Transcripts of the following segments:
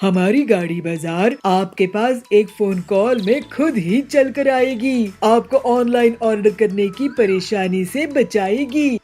हमारी गाड़ी बाजार आपके पास एक फोन कॉल में खुद ही चल कर आएगी। आपको ऑनलाइन ऑर्डर करने की परेशानी से बचाएगी।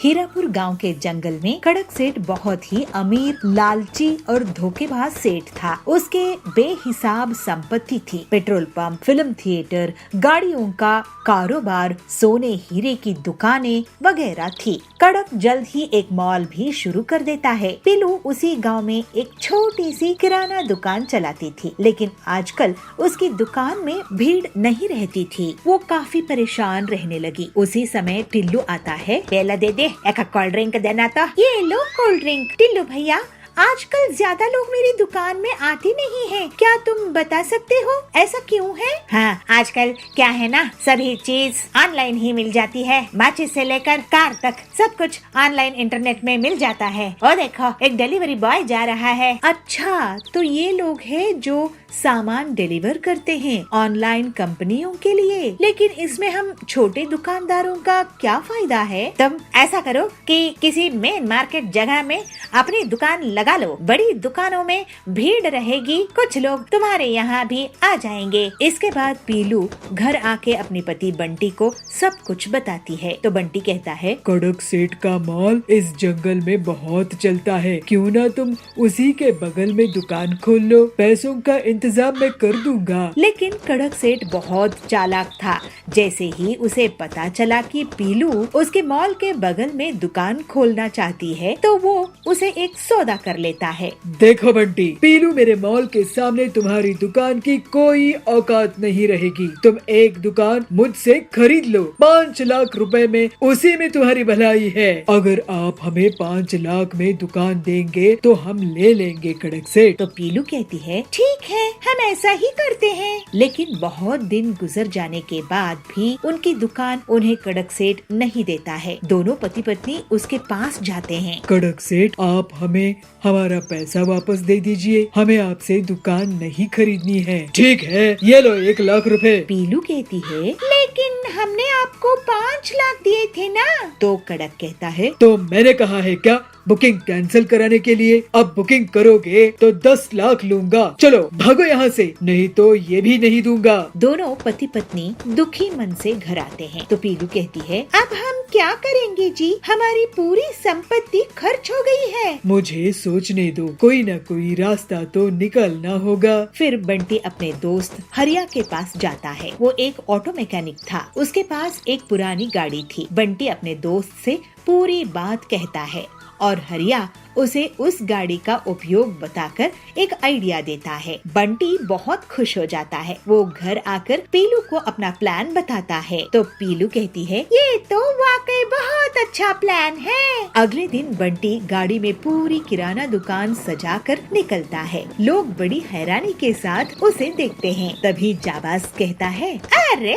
हीरापुर गांव के जंगल में कड़क सेठ बहुत ही अमीर, लालची और धोखेबाज सेठ था। उसके बेहिसाब संपत्ति थी। पेट्रोल पंप, फिल्म थिएटर, गाड़ियों का कारोबार, सोने हीरे की दुकानें वगैरह थी। कड़क जल्द ही एक मॉल भी शुरू कर देता है। पीलू उसी गांव में एक छोटी सी किराना दुकान चलाती थी, लेकिन आजकल उसकी दुकान में भीड़ नहीं रहती थी। वो काफी परेशान रहने लगी। उसी समय टिल्लू आता है। पहला दे दे, एक कोल्ड ड्रिंक देना था। ये लो कोल्ड ड्रिंक। टिल्लू भैया, आजकल ज्यादा लोग मेरी दुकान में आते नहीं हैं। क्या तुम बता सकते हो ऐसा क्यों है? हाँ, आजकल क्या है ना, सभी चीज ऑनलाइन ही मिल जाती है। माचिस से लेकर कार तक सब कुछ ऑनलाइन इंटरनेट में मिल जाता है। और देखो, एक डिलीवरी बॉय जा रहा है। अच्छा, तो ये लोग हैं जो सामान डिलीवर करते हैं ऑनलाइन कंपनियों के लिए। लेकिन इसमें हम छोटे दुकानदारों का क्या फायदा है? तुम ऐसा करो कि किसी मेन मार्केट जगह में अपनी दुकान लगा लो। बड़ी दुकानों में भीड़ रहेगी, कुछ लोग तुम्हारे यहाँ भी आ जाएंगे। इसके बाद पीलू घर आके अपने पति बंटी को सब कुछ बताती है। तो बंटी कहता है, कड़क सेठ का मॉल इस जंगल में बहुत चलता है, क्यों ना तुम उसी के बगल में दुकान खोल लो। पैसों का इंतजाम मैं कर दूंगा। लेकिन कड़क सेठ बहुत चालाक था। जैसे ही उसे पता चला कि पीलू उसके मॉल के बगल में दुकान खोलना चाहती है, तो वो उसे एक सौदा कर लेता है। देखो बंटी, पीलू मेरे मॉल के सामने तुम्हारी दुकान की कोई औकात नहीं रहेगी। तुम एक दुकान मुझसे खरीद लो 5 लाख रुपए में, उसी में तुम्हारी भलाई है। अगर आप हमें 5 लाख में दुकान देंगे तो हम ले लेंगे कड़क सेठ। तो पीलू कहती है, ठीक है, हम ऐसा ही करते हैं। लेकिन बहुत दिन गुजर जाने के बाद भी उनकी दुकान उन्हें कड़क सेठ नहीं देता है। दोनों पति पत्नी उसके पास जाते हैं। कड़क सेठ, आप हमें हमारा पैसा वापस दे दीजिए, हमें आपसे दुकान नहीं खरीदनी है। ठीक है, ये लो 1 लाख रुपए। पीलू कहती है, लेकिन हमने आपको 5 लाख दिए थे ना। तो कड़क कहता है, तो मैंने कहा है क्या बुकिंग कैंसिल कराने के लिए? अब बुकिंग करोगे तो 10 लाख लूंगा। चलो भागो यहाँ से, नहीं तो ये भी नहीं दूंगा। दोनों पति पत्नी दुखी मन से घर आते हैं। तो पीलू कहती है, अब हम क्या करेंगे जी, हमारी पूरी संपत्ति खर्च हो गई है। मुझे सोचने दो, कोई न कोई रास्ता तो निकलना होगा। फिर बंटी अपने दोस्त हरिया के पास जाता है। वो एक ऑटो मैकेनिक था। उसके पास एक पुरानी गाड़ी थी। बंटी अपने दोस्त से पूरी बात कहता है और हरिया उसे उस गाड़ी का उपयोग बताकर एक आइडिया देता है। बंटी बहुत खुश हो जाता है। वो घर आकर पीलू को अपना प्लान बताता है। तो पीलू कहती है, ये तो वाकई बहुत अच्छा प्लान है। अगले दिन बंटी गाड़ी में पूरी किराना दुकान सजाकर निकलता है। लोग बड़ी हैरानी के साथ उसे देखते हैं। तभी जाबाज कहता है, अरे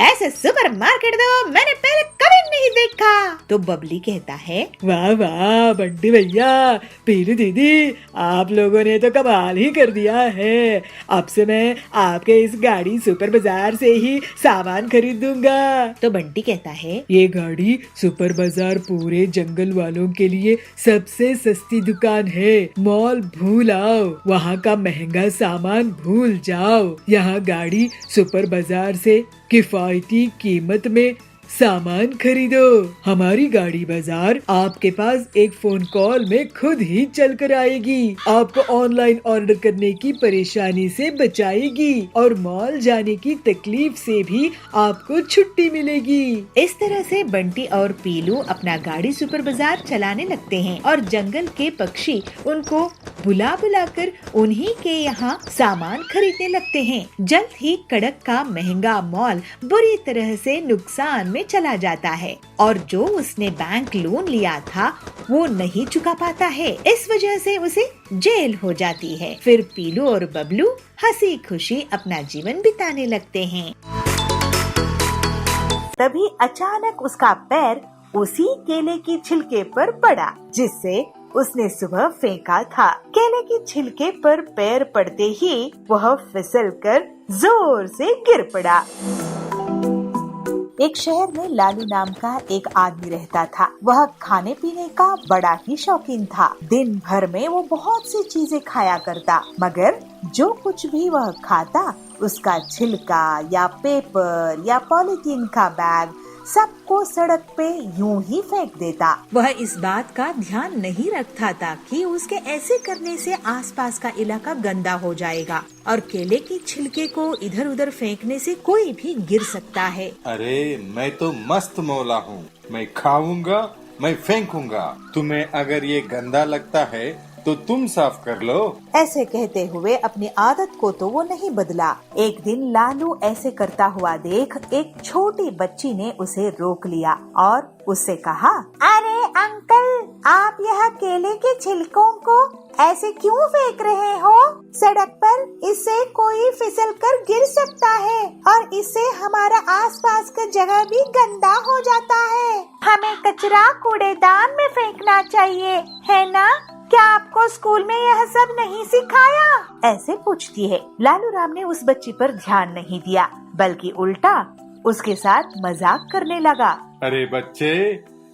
ऐसे सुपर मार्केट तो मैंने पहले कभी नहीं देखा। तो बबली कहता है, वाह वाह बंटी भैया, पीलू दीदी, आप लोगों ने तो कमाल ही कर दिया है। अब से मैं आपके इस गाड़ी सुपर बाजार से ही सामान खरीद दूंगा। तो बंटी कहता है, ये गाड़ी सुपर बाजार पूरे जंगल वालों के लिए सबसे सस्ती दुकान है। मॉल भूल आओ, वहाँ का महंगा सामान भूल जाओ। यहाँ गाड़ी सुपर बाजार से किफायती कीमत में सामान खरीदो। हमारी गाड़ी बाजार आपके पास एक फोन कॉल में खुद ही चल कर आएगी। आपको ऑनलाइन ऑर्डर करने की परेशानी से बचाएगी और मॉल जाने की तकलीफ से भी आपको छुट्टी मिलेगी। इस तरह से बंटी और पीलू अपना गाड़ी सुपर बाजार चलाने लगते हैं और जंगल के पक्षी उनको बुला बुलाकर उन्हीं के यहाँ सामान खरीदने लगते हैं। जल्द ही कड़क का महंगा मॉल बुरी तरह से नुकसान में चला जाता है और जो उसने बैंक लोन लिया था वो नहीं चुका पाता है। इस वजह से उसे जेल हो जाती है। फिर पीलू और बबलू हंसी खुशी अपना जीवन बिताने लगते हैं। तभी अचानक उसका पैर उसी केले की छिलके पर पड़ा जिससे उसने सुबह फेंका था। केले की छिलके पर पैर पड़ते ही वह फिसलकर जोर से गिर पड़ा। एक शहर में लालू नाम का एक आदमी रहता था। वह खाने पीने का बड़ा ही शौकीन था। दिन भर में वो बहुत सी चीजें खाया करता, मगर जो कुछ भी वह खाता उसका छिलका या पेपर या पॉलीथीन का बैग सबको सड़क पे यूं ही फेंक देता। वह इस बात का ध्यान नहीं रखता था कि उसके ऐसे करने से आसपास का इलाका गंदा हो जाएगा और केले के छिलके को इधर उधर फेंकने से कोई भी गिर सकता है। अरे मैं तो मस्त मौला हूँ, मैं खाऊंगा, मैं फेंकूंगा। तुम्हें अगर ये गंदा लगता है तो तुम साफ कर लो। ऐसे कहते हुए अपनी आदत को तो वो नहीं बदला। एक दिन लालू ऐसे करता हुआ देख एक छोटी बच्ची ने उसे रोक लिया और उससे कहा, अरे अंकल, आप यह केले के छिलकों को ऐसे क्यों फेंक रहे हो? सड़क पर इससे कोई फिसल कर गिर सकता है और इससे हमारा आसपास का जगह भी गंदा हो जाता है। हमें कचरा कूड़ेदान में फेंकना चाहिए, है ना? क्या आपको स्कूल में यह सब नहीं सिखाया? ऐसे पूछती है। लालू राम ने उस बच्ची पर ध्यान नहीं दिया, बल्कि उल्टा उसके साथ मजाक करने लगा। अरे बच्चे,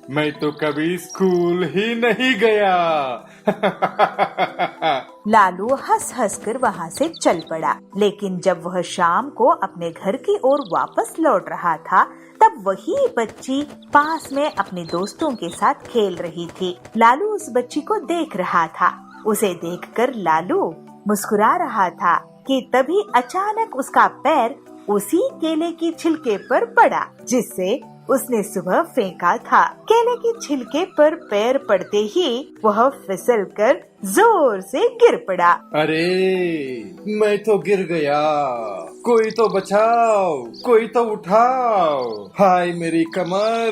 मैं तो कभी स्कूल ही नहीं गया। लालू हंस हंस कर वहाँ से चल पड़ा। लेकिन जब वह शाम को अपने घर की ओर वापस लौट रहा था, तब वही बच्ची पास में अपने दोस्तों के साथ खेल रही थी। लालू उस बच्ची को देख रहा था। उसे देखकर लालू मुस्कुरा रहा था कि तभी अचानक उसका पैर उसी केले की छिलके पर पड़ा जिससे उसने सुबह फेंका था। केले के छिलके पर पैर पड़ते ही वह फिसलकर जोर से गिर पड़ा। अरे मैं तो गिर गया, कोई तो बचाओ, कोई तो उठाओ, हाय मेरी कमर।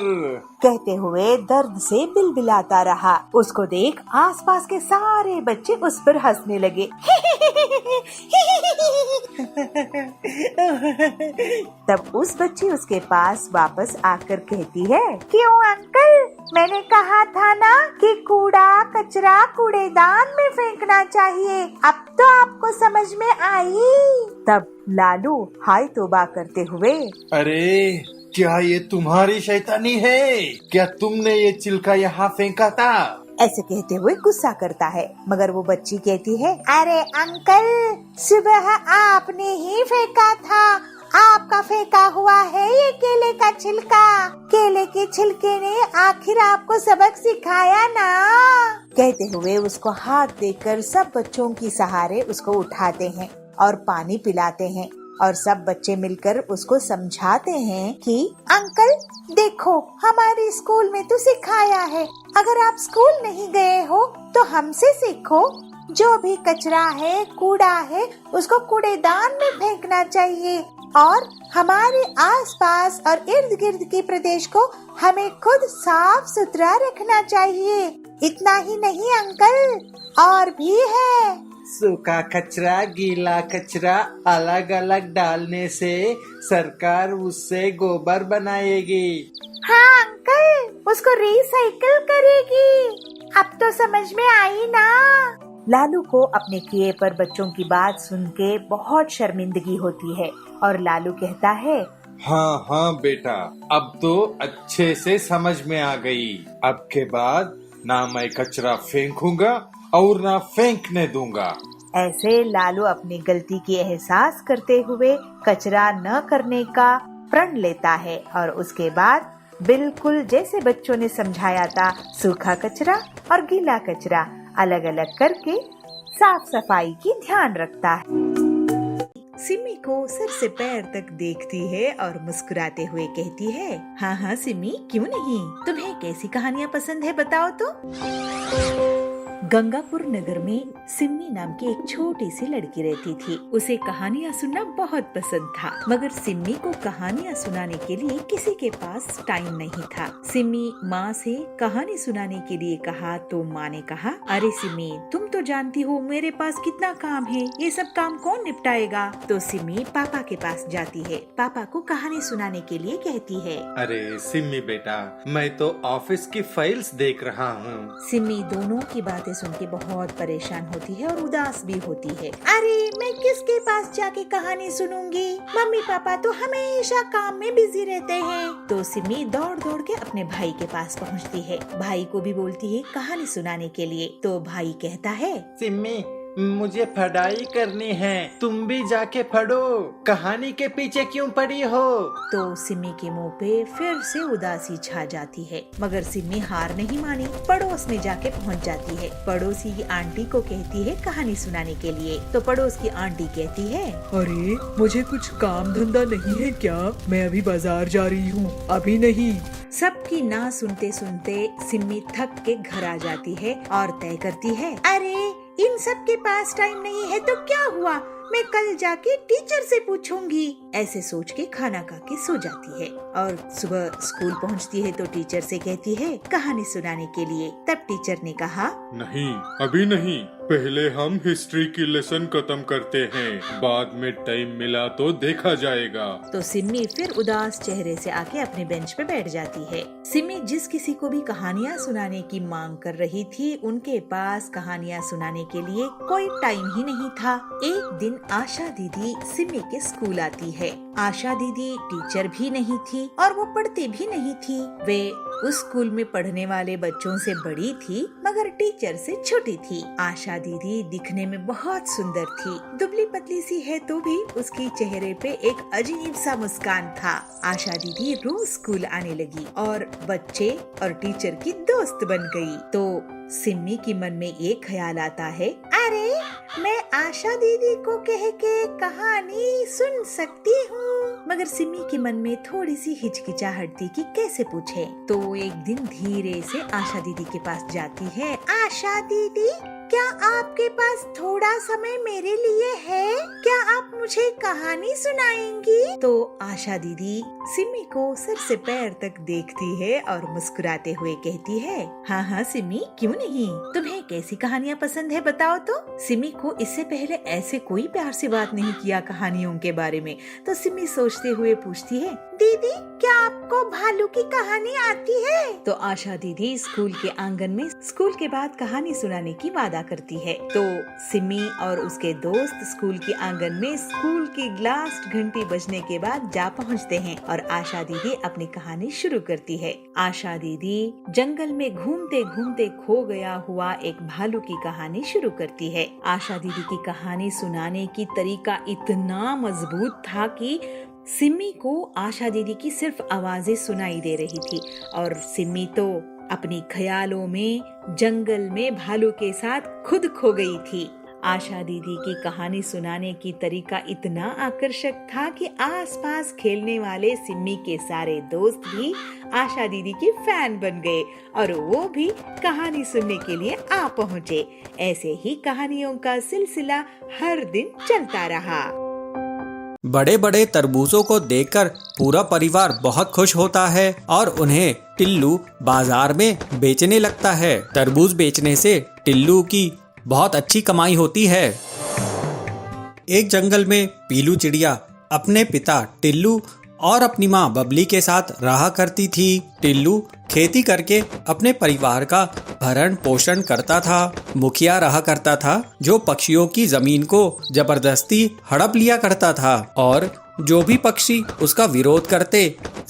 कहते हुए दर्द से बिलबिलाता रहा। उसको देख आसपास के सारे बच्चे उस पर हंसने लगे। तब उस बच्ची उसके पास वापस आकर कहती है, क्यों अंकल, मैंने कहा था ना कि कूड़ा कचरा कूड़ेदान में फेंकना चाहिए। अब तो आपको समझ में आई। तब लालू हाय तौबा करते हुए, अरे क्या ये तुम्हारी शैतानी है? क्या तुमने ये छिलका यहाँ फेंका था? ऐसे कहते हुए गुस्सा करता है, मगर वो बच्ची कहती है, अरे अंकल, सुबह आपने ही फेंका था, आपका फेंका हुआ है ये केले का छिलका। केले के छिलके ने आखिर आपको सबक सिखाया ना। कहते हुए उसको हाथ देकर सब बच्चों की सहारे उसको उठाते हैं और पानी पिलाते हैं और सब बच्चे मिलकर उसको समझाते हैं कि अंकल देखो, हमारे स्कूल में तो सिखाया है, अगर आप स्कूल नहीं गए हो तो हमसे सीखो। जो भी कचरा है, कूड़ा है, उसको कूड़ेदान में फेंकना चाहिए और हमारे आसपास और इर्द गिर्द के प्रदेश को हमें खुद साफ सुथरा रखना चाहिए। इतना ही नहीं अंकल, और भी है। सूखा कचरा, गीला कचरा अलग अलग डालने से सरकार उससे गोबर बनाएगी। हाँ अंकल, उसको रिसाइकिल करेगी। अब तो समझ में आई ना। लालू को अपने किए पर बच्चों की बात सुन के बहुत शर्मिंदगी होती है और लालू कहता है, हाँ हाँ बेटा, अब तो अच्छे से समझ में आ गई। अब के बाद ना मैं कचरा फेंकूंगा और ना फेंकने दूंगा। ऐसे लालू अपनी गलती की एहसास करते हुए कचरा न करने का प्रण लेता है और उसके बाद बिल्कुल जैसे बच्चों ने समझाया था, सूखा कचरा और गीला कचरा अलग अलग करके साफ सफाई की ध्यान रखता है। सिमी को सिर से पैर तक देखती है और मुस्कुराते हुए कहती है, हाँ हाँ सिमी, क्यों नहीं, तुम्हें कैसी कहानियाँ पसंद है बताओ तो। गंगापुर नगर में सिमी नाम की एक छोटी सी लड़की रहती थी। उसे कहानियाँ सुनना बहुत पसंद था, मगर सिमी को कहानियाँ सुनाने के लिए किसी के पास टाइम नहीं था। सिमी माँ से कहानी सुनाने के लिए कहा तो माँ ने कहा, अरे सिमी, तुम तो जानती हो मेरे पास कितना काम है, ये सब काम कौन निपटाएगा। तो सिमी पापा के पास जाती है, पापा को कहानी सुनाने के लिए कहती है। अरे सिमी बेटा, मैं तो ऑफिस की फाइल्स देख रहा हूँ। सिमी दोनों की बातें बातें सुन के बहुत परेशान होती है और उदास भी होती है। अरे मैं किसके पास जाके कहानी सुनूंगी, मम्मी पापा तो हमेशा काम में बिजी रहते हैं। तो सिमी दौड़ दौड़ के अपने भाई के पास पहुंचती है, भाई को भी बोलती है कहानी सुनाने के लिए। तो भाई कहता है, सिम्मी मुझे पढ़ाई करनी है, तुम भी जाके पढ़ो, कहानी के पीछे क्यों पड़ी हो। तो सिमी के मुंह पे फिर से उदासी छा जाती है, मगर सिमी हार नहीं मानी, पड़ोस में जाके पहुंच जाती है। पड़ोसी की आंटी को कहती है कहानी सुनाने के लिए। तो पड़ोस की आंटी कहती है, अरे मुझे कुछ काम धंधा नहीं है क्या? मैं अभी बाजार जा रही हूँ, अभी नहीं। सबकी ना सुनते सुनते सिमी थक के घर आ जाती है और तय करती है, अरे इन सब के पास टाइम नहीं है तो क्या हुआ, मैं कल जाके टीचर से पूछूंगी। ऐसे सोच के खाना खा के सो जाती है और सुबह स्कूल पहुंचती है तो टीचर से कहती है कहानी सुनाने के लिए। तब टीचर ने कहा, नहीं, अभी नहीं, पहले हम हिस्ट्री की लेसन खत्म करते हैं, बाद में टाइम मिला तो देखा जाएगा। तो सिमी फिर उदास चेहरे से आके अपने बेंच पे बैठ जाती है। सिमी जिस किसी को भी कहानियाँ सुनाने की मांग कर रही थी, उनके पास कहानियाँ सुनाने के लिए कोई टाइम ही नहीं था। एक दिन आशा दीदी सिमी के स्कूल आती है। आशा दीदी टीचर भी नहीं थी और वो पढ़ती भी नहीं थी। वे उस स्कूल में पढ़ने वाले बच्चों से बड़ी थी, मगर टीचर से छोटी थी। आशा दीदी दिखने में बहुत सुंदर थी, दुबली पतली सी है तो भी उसकी चेहरे पे एक अजीब सा मुस्कान था। आशा दीदी रोज स्कूल आने लगी और बच्चे और टीचर की दोस्त बन गई। तो सिमी की मन में ये ख्याल आता है, अरे मैं आशा दीदी को कह के कहानी सुन सकती हूँ। मगर सिमी के मन में थोड़ी सी हिचकिचाहट थी कि कैसे पूछे। तो वो एक दिन धीरे से आशा दीदी के पास जाती है। आशा दीदी, क्या आपके पास थोड़ा समय मेरे लिए है? क्या आप मुझे कहानी सुनाएंगी? तो आशा दीदी सिमी को सर से पैर तक देखती है और मुस्कुराते हुए कहती है, हाँ हाँ सिमी, क्यों नहीं, तुम्हें कैसी कहानियाँ पसंद है बताओ तो। सिमी को इससे पहले ऐसे कोई प्यार से बात नहीं किया कहानियों के बारे में। तो सिमी सोचते हुए पूछती है, दीदी क्या आपको भालू की कहानी आती है? तो आशा दीदी स्कूल के आंगन में स्कूल के बाद कहानी सुनाने की वादा करती है। तो सिमी और उसके दोस्त स्कूल के आंगन में स्कूल की लास्ट घंटी बजने के बाद जा पहुंचते हैं और आशा दीदी अपनी कहानी शुरू करती है। आशा दीदी जंगल में घूमते घूमते खो गया हुआ एक भालू की कहानी शुरू करती है। आशा दीदी की कहानी सुनाने की तरीका इतना मजबूत था कि सिमी को आशा दीदी की सिर्फ आवाजें सुनाई दे रही थी और सिमी तो अपनी ख्यालों में जंगल में भालू के साथ खुद खो गई थी। आशा दीदी की कहानी सुनाने की तरीका इतना आकर्षक था कि आसपास खेलने वाले सिमी के सारे दोस्त भी आशा दीदी के फैन बन गए और वो भी कहानी सुनने के लिए आ पहुँचे। ऐसे ही कहानियों का सिलसिला हर दिन चलता रहा। बड़े बड़े तरबूजों को देखकर पूरा परिवार बहुत खुश होता है और उन्हें टिल्लू बाजार में बेचने लगता है। तरबूज बेचने से टिल्लू की बहुत अच्छी कमाई होती है। एक जंगल में पीलू चिड़िया अपने पिता टिल्लू और अपनी माँ बबली के साथ रहा करती थी। टिल्लू खेती करके अपने परिवार का भरण पोषण करता था। मुखिया रहा करता था जो पक्षियों की जमीन को जबरदस्ती हड़प लिया करता था और जो भी पक्षी उसका विरोध करते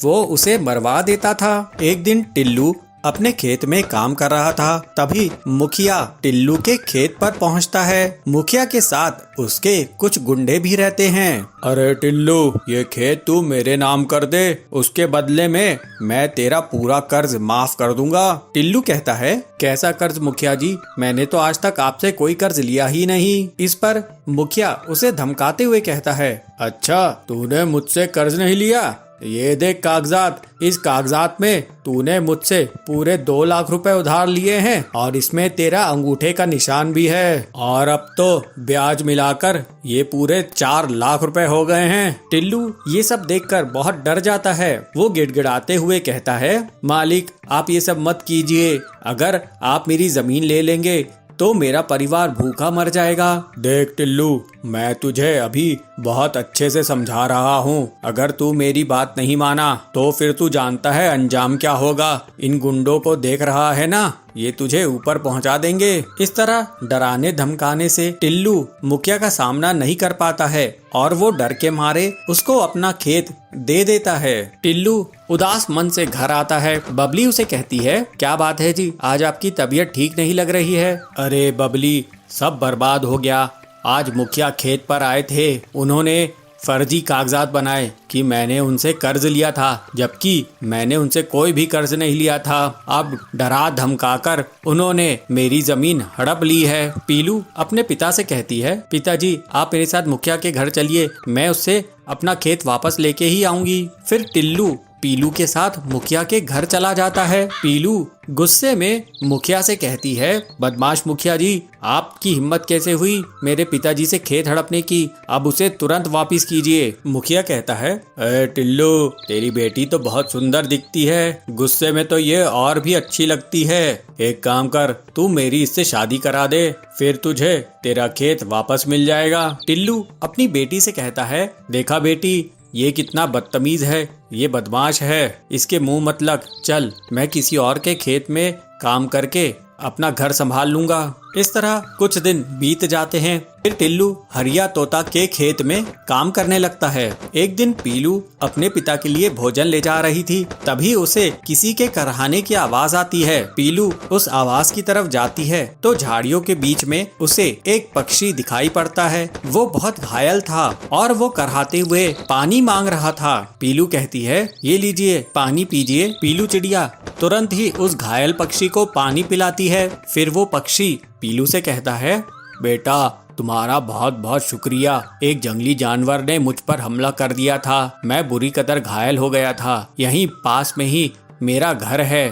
वो उसे मरवा देता था। एक दिन टिल्लू अपने खेत में काम कर रहा था, तभी मुखिया टिल्लू के खेत पर पहुंचता है। मुखिया के साथ उसके कुछ गुंडे भी रहते हैं। अरे टिल्लू, ये खेत तू मेरे नाम कर दे, उसके बदले में मैं तेरा पूरा कर्ज माफ कर दूंगा। टिल्लू कहता है, कैसा कर्ज मुखिया जी, मैंने तो आज तक आपसे कोई कर्ज लिया ही नहीं। इस पर मुखिया उसे धमकाते हुए कहता है, अच्छा तूने मुझसे कर्ज नहीं लिया, ये देख कागजात, इस कागजात में तूने मुझसे पूरे 2 लाख रुपए उधार लिए हैं और इसमें तेरा अंगूठे का निशान भी है और अब तो ब्याज मिलाकर ये पूरे 4 लाख रुपए हो गए हैं। टिल्लू ये सब देखकर बहुत डर जाता है। वो गिड़गिड़ाते हुए कहता है, मालिक आप ये सब मत कीजिए, अगर आप मेरी जमीन ले लेंगे तो मेरा परिवार भूखा मर जाएगा। देख टिल्लू, मैं तुझे अभी बहुत अच्छे से समझा रहा हूँ, अगर तू मेरी बात नहीं माना तो फिर तू जानता है अंजाम क्या होगा। इन गुंडों को देख रहा है ना, ये तुझे ऊपर पहुंचा देंगे। इस तरह डराने धमकाने से टिल्लू मुखिया का सामना नहीं कर पाता है और वो डर के मारे उसको अपना खेत दे देता है। टिल्लू उदास मन से घर आता है। बबली उसे कहती है, क्या बात है जी, आज आपकी तबीयत ठीक नहीं लग रही है। अरे बबली, सब बर्बाद हो गया। आज मुखिया खेत पर आए थे, उन्होंने फर्जी कागजात बनाए कि मैंने उनसे कर्ज लिया था, जबकि मैंने उनसे कोई भी कर्ज नहीं लिया था। अब डरा धमकाकर उन्होंने मेरी जमीन हड़प ली है। पीलू अपने पिता से कहती है, पिताजी आप मेरे साथ मुखिया के घर चलिए, मैं उससे अपना खेत वापस लेके ही आऊंगी। फिर टिल्लू पीलू के साथ मुखिया के घर चला जाता है। पीलू गुस्से में मुखिया से कहती है, बदमाश मुखिया जी, आपकी हिम्मत कैसे हुई मेरे पिताजी से खेत हड़पने की, अब उसे तुरंत वापस कीजिए। मुखिया कहता है, अरे टिल्लू, तेरी बेटी तो बहुत सुंदर दिखती है, गुस्से में तो ये और भी अच्छी लगती है। एक काम कर, तू मेरी इससे शादी करा दे, फिर तुझे तेरा खेत वापस मिल जाएगा। टिल्लू अपनी बेटी से कहता है, देखा बेटी, ये कितना बदतमीज है, ये बदमाश है, इसके मुंह मत लग, चल मैं किसी और के खेत में काम करके अपना घर संभाल लूंगा। इस तरह कुछ दिन बीत जाते हैं। फिर टिल्लू हरिया तोता के खेत में काम करने लगता है। एक दिन पीलू अपने पिता के लिए भोजन ले जा रही थी, तभी उसे किसी के करहाने की आवाज आती है। पीलू उस आवाज की तरफ जाती है तो झाड़ियों के बीच में उसे एक पक्षी दिखाई पड़ता है। वो बहुत घायल था और वो करहाते हुए पानी मांग रहा था। पीलू कहती है, ये लीजिए पानी पीजिए। पीलू चिड़िया तुरंत ही उस घायल पक्षी को पानी पिलाती है। फिर वो पक्षी पीलू से कहता है, बेटा तुम्हारा बहुत बहुत शुक्रिया, एक जंगली जानवर ने मुझ पर हमला कर दिया था, मैं बुरी कदर घायल हो गया था, यहीं पास में ही मेरा घर है,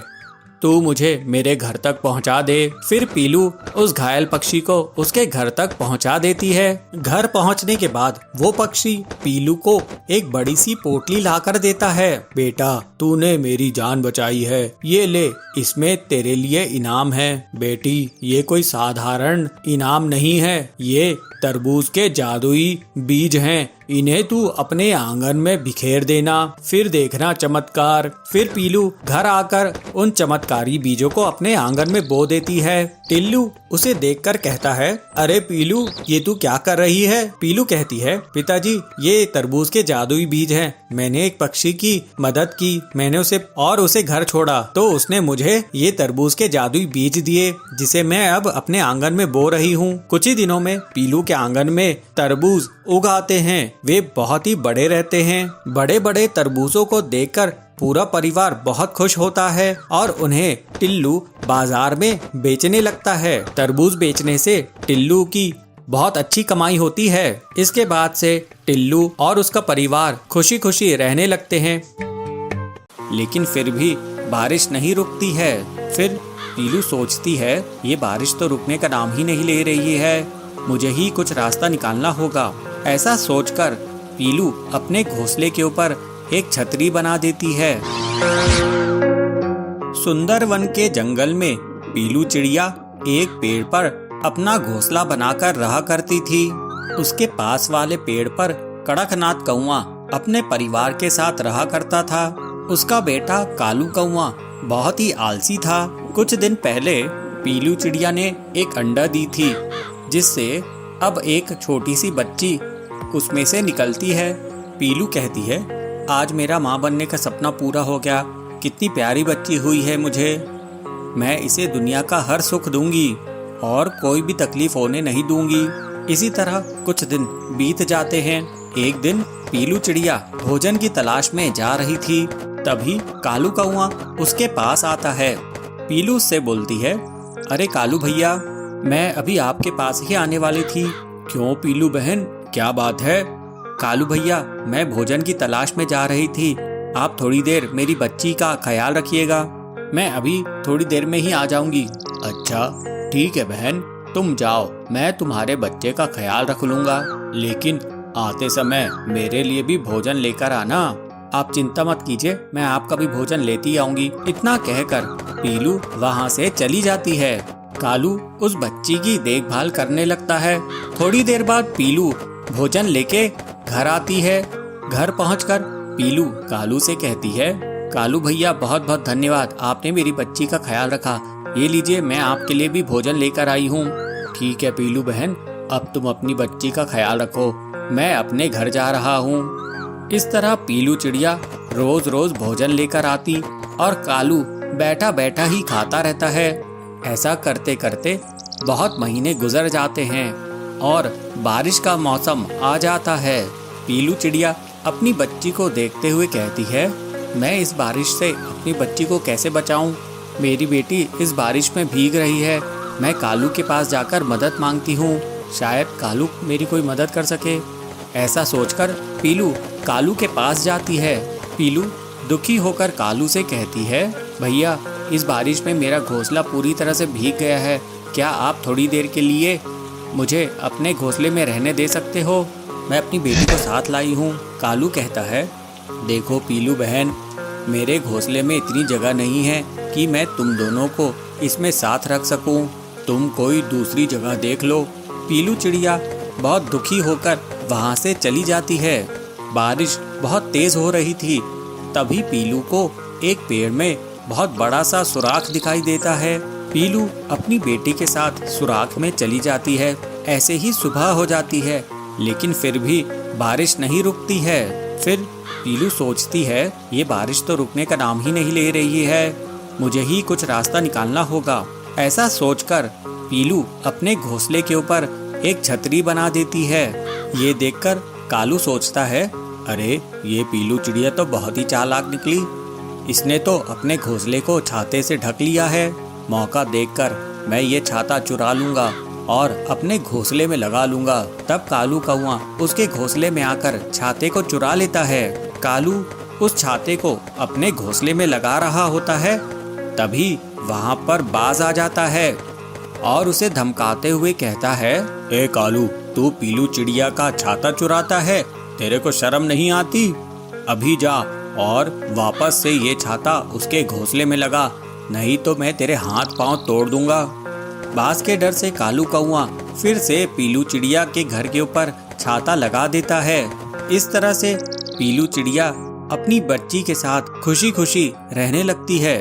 तू मुझे मेरे घर तक पहुंचा दे। फिर पीलू उस घायल पक्षी को उसके घर तक पहुंचा देती है। घर पहुंचने के बाद वो पक्षी पीलू को एक बड़ी सी पोटली लाकर देता है। बेटा तूने मेरी जान बचाई है, ये ले, इसमें तेरे लिए इनाम है। बेटी ये कोई साधारण इनाम नहीं है, ये तरबूज के जादुई बीज हैं, इन्हें तू अपने आंगन में बिखेर देना, फिर देखना चमत्कार। फिर पीलू घर आकर उन चमत्कारी बीजों को अपने आंगन में बो देती है। टिल्लू उसे देखकर कहता है, अरे पीलू ये तू क्या कर रही है। पीलू कहती है, पिताजी ये तरबूज के जादुई बीज हैं, मैंने एक पक्षी की मदद की, मैंने उसे घर छोड़ा तो उसने मुझे ये तरबूज के जादुई बीज दिए, जिसे मैं अब अपने आंगन में बो रही हूँ। कुछ ही दिनों में पीलू के आंगन में तरबूज उगाते हैं, वे बहुत ही बड़े रहते हैं। बड़े बड़े तरबूजों को देखकर पूरा परिवार बहुत खुश होता है और उन्हें टिल्लू बाजार में बेचने लगता है। तरबूज बेचने से टिल्लू की बहुत अच्छी कमाई होती है। इसके बाद से टिल्लू और उसका परिवार खुशी खुशी रहने लगते हैं। लेकिन फिर भी बारिश नहीं रुकती है। फिर पीलू सोचती है, ये बारिश तो रुकने का नाम ही नहीं ले रही है, मुझे ही कुछ रास्ता निकालना होगा। ऐसा सोचकर पीलू अपने घोंसले के ऊपर एक छतरी बना देती है। सुंदरवन के जंगल में पीलू चिड़िया एक पेड़ पर अपना घोंसला बनाकर रहा करती थी। उसके पास वाले पेड़ पर कड़कनाथ कौवा अपने परिवार के साथ रहा करता था। उसका बेटा कालू कौवा बहुत ही आलसी था। कुछ दिन पहले पीलू चिड़िया ने एक अंडा दी थी, जिससे अब एक छोटी सी बच्ची उसमें से निकलती है। पीलू कहती है, आज मेरा माँ बनने का सपना पूरा हो गया, कितनी प्यारी बच्ची हुई है मुझे, मैं इसे दुनिया का हर सुख दूंगी और कोई भी तकलीफ होने नहीं दूंगी। इसी तरह कुछ दिन बीत जाते हैं। एक दिन पीलू चिड़िया भोजन की तलाश में जा रही थी, तभी कालू कौवा उसके पास आता है। पीलू उससे बोलती है, अरे कालू भैया, मैं अभी आपके पास ही आने वाली थी। क्यों पीलू बहन, क्या बात है? कालू भैया, मैं भोजन की तलाश में जा रही थी, आप थोड़ी देर मेरी बच्ची का ख्याल रखिएगा, मैं अभी थोड़ी देर में ही आ जाऊंगी। अच्छा ठीक है बहन, तुम जाओ, मैं तुम्हारे बच्चे का ख्याल रख लूंगा, लेकिन आते समय मेरे लिए भी भोजन लेकर आना। आप चिंता मत कीजिए, मैं आपका भी भोजन लेती आऊंगी। इतना कहकर पीलू वहाँ से चली जाती है। कालू उस बच्ची की देखभाल करने लगता है। थोड़ी देर बाद पीलू भोजन लेके घर आती है। घर पहुंचकर पीलू कालू से कहती है, कालू भैया बहुत बहुत धन्यवाद, आपने मेरी बच्ची का ख्याल रखा, ये लीजिए, मैं आपके लिए भी भोजन लेकर आई हूँ। ठीक है पीलू बहन, अब तुम अपनी बच्ची का ख्याल रखो, मैं अपने घर जा रहा हूँ। इस तरह पीलू चिड़िया रोज रोज भोजन लेकर आती और कालू बैठा बैठा ही खाता रहता है। ऐसा करते करते बहुत महीने गुजर जाते हैं और बारिश का मौसम आ जाता है। पीलू चिड़िया अपनी बच्ची को देखते हुए कहती है, मैं इस बारिश से अपनी बच्ची को कैसे बचाऊं? मेरी बेटी इस बारिश में भीग रही है। मैं कालू के पास जाकर मदद मांगती हूँ, शायद कालू मेरी कोई मदद कर सके। ऐसा सोचकर पीलू कालू के पास जाती है। पीलू दुखी होकर कालू से कहती है, भैया इस बारिश में मेरा घोंसला पूरी तरह से भीग गया है, क्या आप थोड़ी देर के लिए मुझे अपने घोंसले में रहने दे सकते हो? मैं अपनी बेटी को साथ लाई हूँ। कालू कहता है, देखो पीलू बहन, मेरे घोंसले में इतनी जगह नहीं है कि मैं तुम दोनों को इसमें साथ रख सकूं। तुम कोई दूसरी जगह देख लो। पीलू चिड़िया बहुत दुखी होकर वहाँ से चली जाती है। बारिश बहुत तेज हो रही थी। तभी पीलू को एक पेड़ में बहुत बड़ा सा सुराख दिखाई देता है। पीलू अपनी बेटी के साथ सुराख में चली जाती है। ऐसे ही सुबह हो जाती है, लेकिन फिर भी बारिश नहीं रुकती है। फिर पीलू सोचती है, ये बारिश तो रुकने का नाम ही नहीं ले रही है, मुझे ही कुछ रास्ता निकालना होगा। ऐसा सोचकर पीलू अपने घोंसले के ऊपर एक छतरी बना देती है। ये देखकर कालू सोचता है, अरे ये पीलू चिड़िया तो बहुत ही चालाक निकली, इसने तो अपने घोंसले को छाते से ढक लिया है। मौका देखकर मैं ये छाता चुरा लूंगा और अपने घोंसले में लगा लूंगा। तब कालू कौवा उसके घोंसले में आकर छाते को चुरा लेता है। कालू उस छाते को अपने घोंसले में लगा रहा होता है, तभी वहाँ पर बाज आ जाता है और उसे धमकाते हुए कहता है, ए कालू, तू पीलू चिड़िया का छाता चुराता है, तेरे को शर्म नहीं आती? अभी जा और वापस से ये छाता उसके घोंसले में लगा, नहीं तो मैं तेरे हाथ पांव तोड़ दूंगा। बाज के डर से कालू कौवा फिर से पीलू चिड़िया के घर के ऊपर छाता लगा देता है। इस तरह से पीलू चिड़िया अपनी बच्ची के साथ खुशी खुशी रहने लगती है।